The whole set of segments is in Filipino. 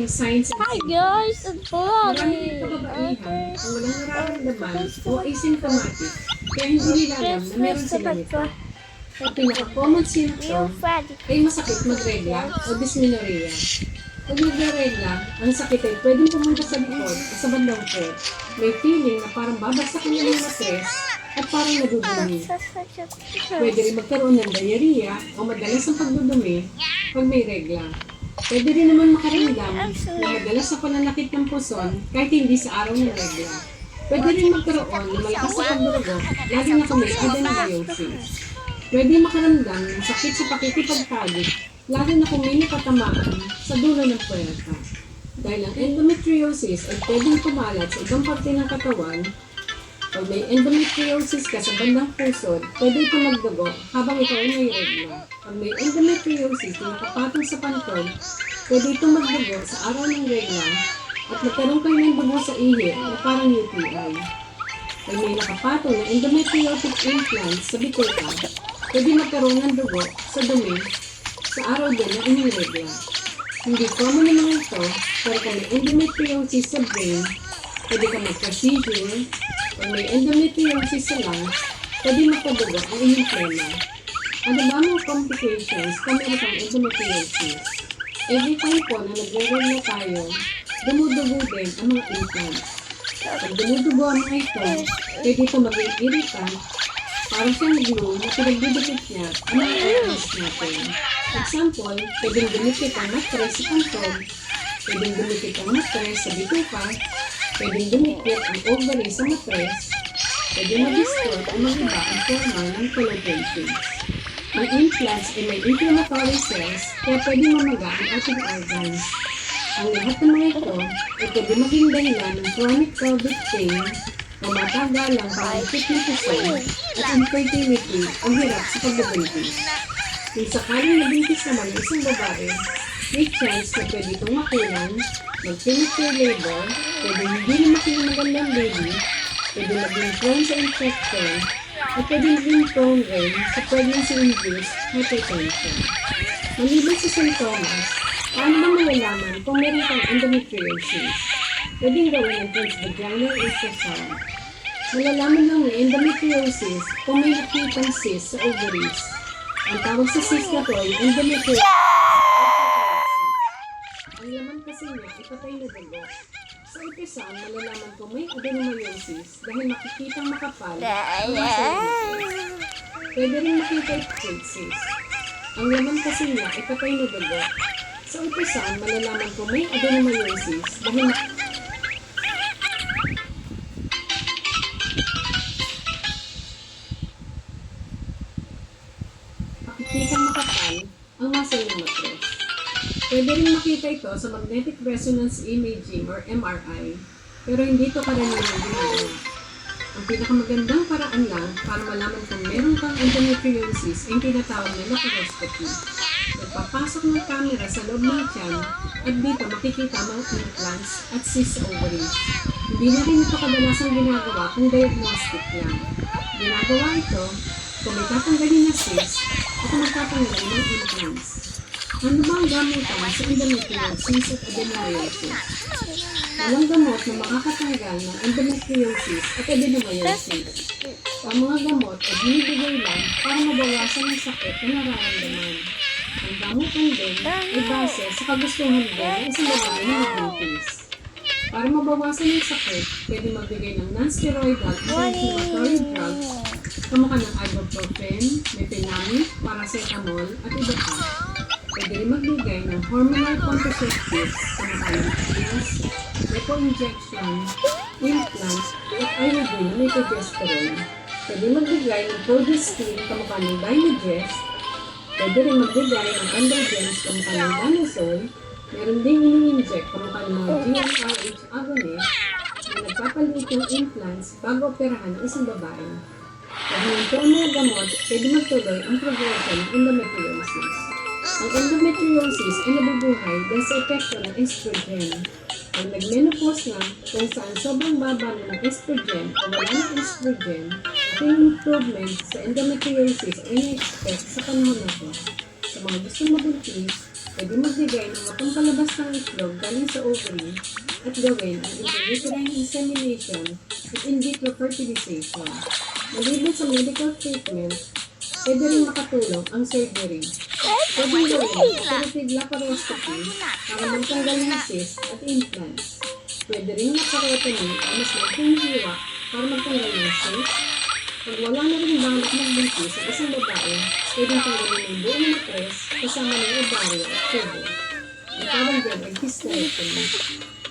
Science and Hi safety. guys, it's Maraming Vloggy. kababaihan ang walang nararamdaman o asymptomatic kaya hindi nila alam na meron sila nito. Ang pinaka-common symptom ay masakit magregla o dysmenorrhea. Pag nagre-regla, ang sakit ay pwedeng pumunta sa likod o sa bandang puwet. May feeling na parang babagsak niya ng matres at parang nadudumi. Pwede rin magkaroon ng diarrhea o madalas ang pagdudumi pag may regla. Pwede rin naman makaramdam na madalas sa pananakit ng puson kahit hindi sa araw ng regla. Pwede rin magkaroon ng malakas sa pagdurugo, lalo na kung may adenomyosis. Pwede makaramdam ng sakit sa pakikipagtalik, lalo na kung may nakatamaan sa dulo ng puwerta. Dahil ang endometriosis ay pwedeng kumalat sa ibang parte ng katawan. Pag may endometriosis ka sa bandang pusod, pwede ito magdugo habang ikaw ay may regla. Pag may endometriosis na nakapatong sa pantol, pwede itong magdugo sa araw ng regla at magkaroon kayo ng dugo sa ihi na parang UTI. Pag may nakapatong na endometriotic implant sa bituka, pwede magkaroon ng dugo sa dumi sa araw din na inyong regla. Hindi common ang mga ito, pero kung may endometriosis sa brain, pwede ka mag-procedure. Kung may endometriosis sa lungs, pwede magkadugo ang inyong plema. Ano ba mga complications kung meron kang endometriosis? Every time po na nagre-regla tayo, dumudugo din ang mga implants. Pag dumudugo ang mga ito, pwede ito maging irritant, parang siyang glue na pinagbibigit niya ang mga organs natin. Example, pwedeng dumikit ang matres sa pantog, pwedeng dumikit ang matres sa bituka, pwedeng dumikit ang ovary sa matres, pwedeng mag-distort o mag-iba ang forma ng fallopian tubes. Ang implants ay may inflammatory cells kaya pwedeng mamaga ang ating organs. Ang lahat ng mga ito ay pwede maging dahilan ng chronic pelvic pain, o matagalang pangipit ng puson, at infertility o hirap sa pagbubuntis. Kung sakaling nabuntis naman ng isang babae, may chance na pwede itong makulang, mag-premature labor, pwede hindi lumaki ng magandang baby, pwede maging prone sa infection, at pwede maging prone rin sa pregnancy-induced hypertension. Maliban sa symptoms, paano ba malalaman kung meron kang endometriosis? Pwedeng gawin ang transvaginal ultrasound. Malalaman lang ng endometriosis kung may nakitang cyst sa ovaries. Ang tawag sa cyst na to ay endometriosis. Ang laman kasi niya ay patay na dugo. Sa ultrasound, malalaman kung may adenomyosis dahil makikitang makapal ang nasa uterus. Pwede rin makita yung cyst. Ang laman kasi niya ay patay na dugo. Sa ultrasound, malalaman kung may adenomyosis dahil makikitang makapal ang muscle ng matres. Pwede rin makita ito sa magnetic resonance imaging or MRI, pero hindi ito karaniwang ginagawa. Ang pinakamagandang paraan lang para malaman kung meron kang endometriosis ay tinatawag na laparoscopy. Nagpapasok ng camera sa loob ng tiyan at dito makikita ang mga implants at cyst sa ovaries. Hindi na rin ito kadalasang ginagawa kung diagnostic lang. Ginagawa ito kung may tatanggalin na cyst at magtatanggal ng implants. Ano ba ang gamutan sa endometriosis at adenomyosis? Walang gamot na makakatanggal ng endometriosis at adenomyosis. Ang mga gamot ay binibigay lang para mabawasan ang sakit na nararamdaman. Ang gamutan din ay base sa kagustuhan din ng isang babae na magbuntis. Para mabawasan ang sakit, pwede magbigay ng non-steroidal anti-inflammatory drugs kamukha ng ibuprofen, mefenamic, paracetamol at iba pa. Pwede rin magbigay ng hormonal contraceptives kamukha ng pills, depo injection, implants, at iodine na may progesterone. Pwede magbigay ng progestin kamukha ng Dymagest. Pwede rin magbigay ng androgens kamukha ng Danazol. Meron ding ini-inject kamukha ng mga GnRH agonist na nagpapaliit ng implants bago operahan ng isang babae. Dahil ito ang mga gamot, pwede magtuloy ang progression ng endometriosis. Ang endometriosis ay nabubuhay dahil sa epekto ng estrogen. Pag nag-menopause na, kung saan sobrang baba na ng estrogen o wala ng estrogen, ang improvement sa endometriosis ay na-expect sa panahon na ito. Sa mga gustong mabuntis, Pwede magbigay ng mapangpalabas ng itlog galing sa ovary at gawin ang intrauterine insemination at in vitro fertilization. Maliban sa medical treatment, pwede rin makatulong ang surgery. Pwede gawin ang operative laparoscopy para magtanggal ng cyst at implants. Pwede rin makarotomy o mas magpong hiwa para magtanggal ng cyst. Pag wala na rin balak magbuntis sa isang babae, pwedeng tanggalin ng buong matres kasama ng ovaryo at tubo. Ang tawag dyan ay hysterectomy.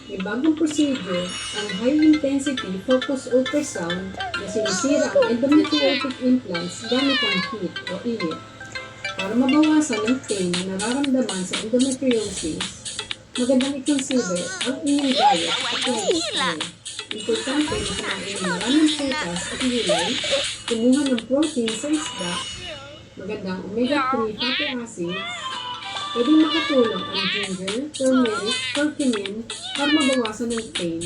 May bagong procedure, ang high-intensity focused ultrasound na sinisira ang endometriotic implants gamit ang heat o init. Para mabawasan ang pain na nararamdaman sa endometriosis, magandang i-consider ang inyong diet at lifestyle. Importante na kumain ng maraming prutas at gulay, kumuha ng protein sa isda, magandang omega-3 fatty acids, pwedeng makatulong ang ginger, turmeric, curcumin para mabawasan ng pain.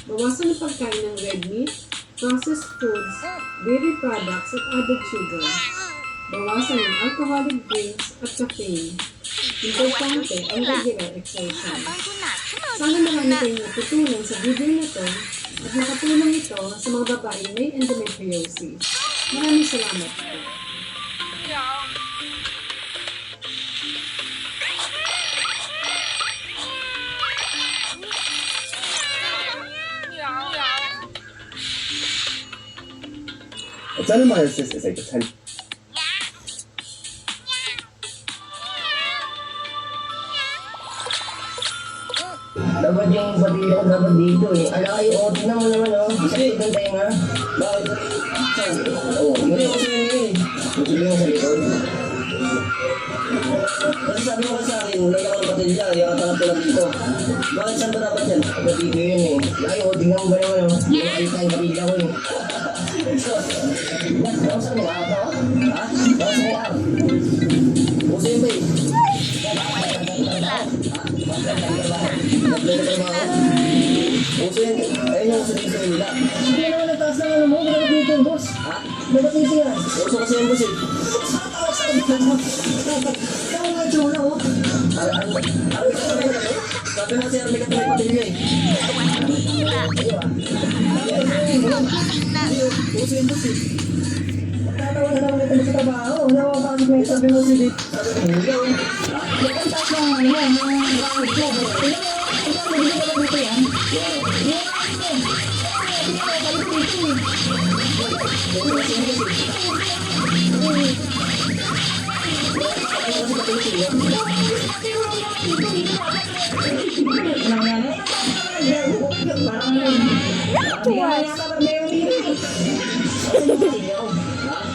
Bawasan ang pagkain ng red meat, processed foods, dairy products at added sugar. Bawasan ang alcoholic drinks at caffeine. Importante ang regular exercise. Sana marami kayong natutunan sa video na ito at nakatulong ito sa mga babaeng may endometriosis. Maraming salamat po. Adenomyosis is a potential. Dapat yung batilya ko dapat dito eh. Ala kayo, o, tingnan mo naman o. Sakit ng tenga. Bakit? Oo, yun yung kasi yun eh. Gusto yung sa likod. Kasi sabi mo kasi sa akin, wala ako ng batilya, kaya katanap ko lang dito. Bakit saan ba dapat yan? Dapat dito yun eh. Ay, o, tingnan mo ba naman o. Nakakita yung batilya ko eh. Bakit sa may araw ka? Ha? Bakit sa may araw? Gusto yun ba eh? Uso yun, ayun yung uso dito nila. Hindi naman nagtaas ng ano mo, dapat dito yung boss. Ha? Dapat dito yan. Uso kasi yung boss eh. Saan nga ito na oh? Sabi mo kasi may katulad patilya eh. Uso yung boss eh. Tatawa na naman ito sa trabaho. Nakapasok na yung sabi mo si Dick. Sabi mo, ikaw eh. Nagkantas lang ano yan, mga bakit ko. Hindi ka ba dito yan?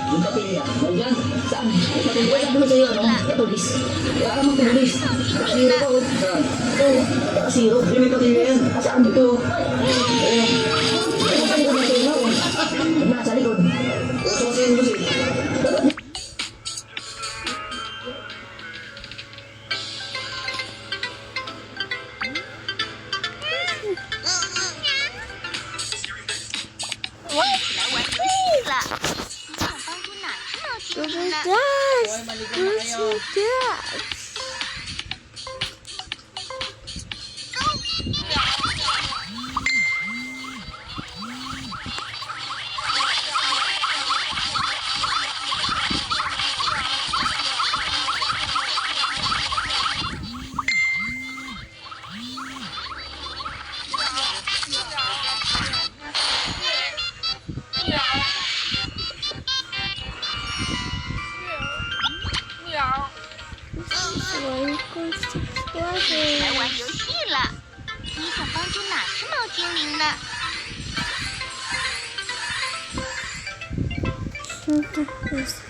Yung patilya, nandiyan, saan? Patilya, sabi ko sa'yo, ano? Katulis. Wala ka magtulis. Nakasiro ka, oh. Saan? Ito, nakasiro. Yung may patilya yan. Saan dito? Ayun. Ayun, saan ko dito, oh. Nasa likod. Uso kasi yun, boss, eh.来玩游戏了，你想帮助哪只猫精灵呢？ Santa Cruz.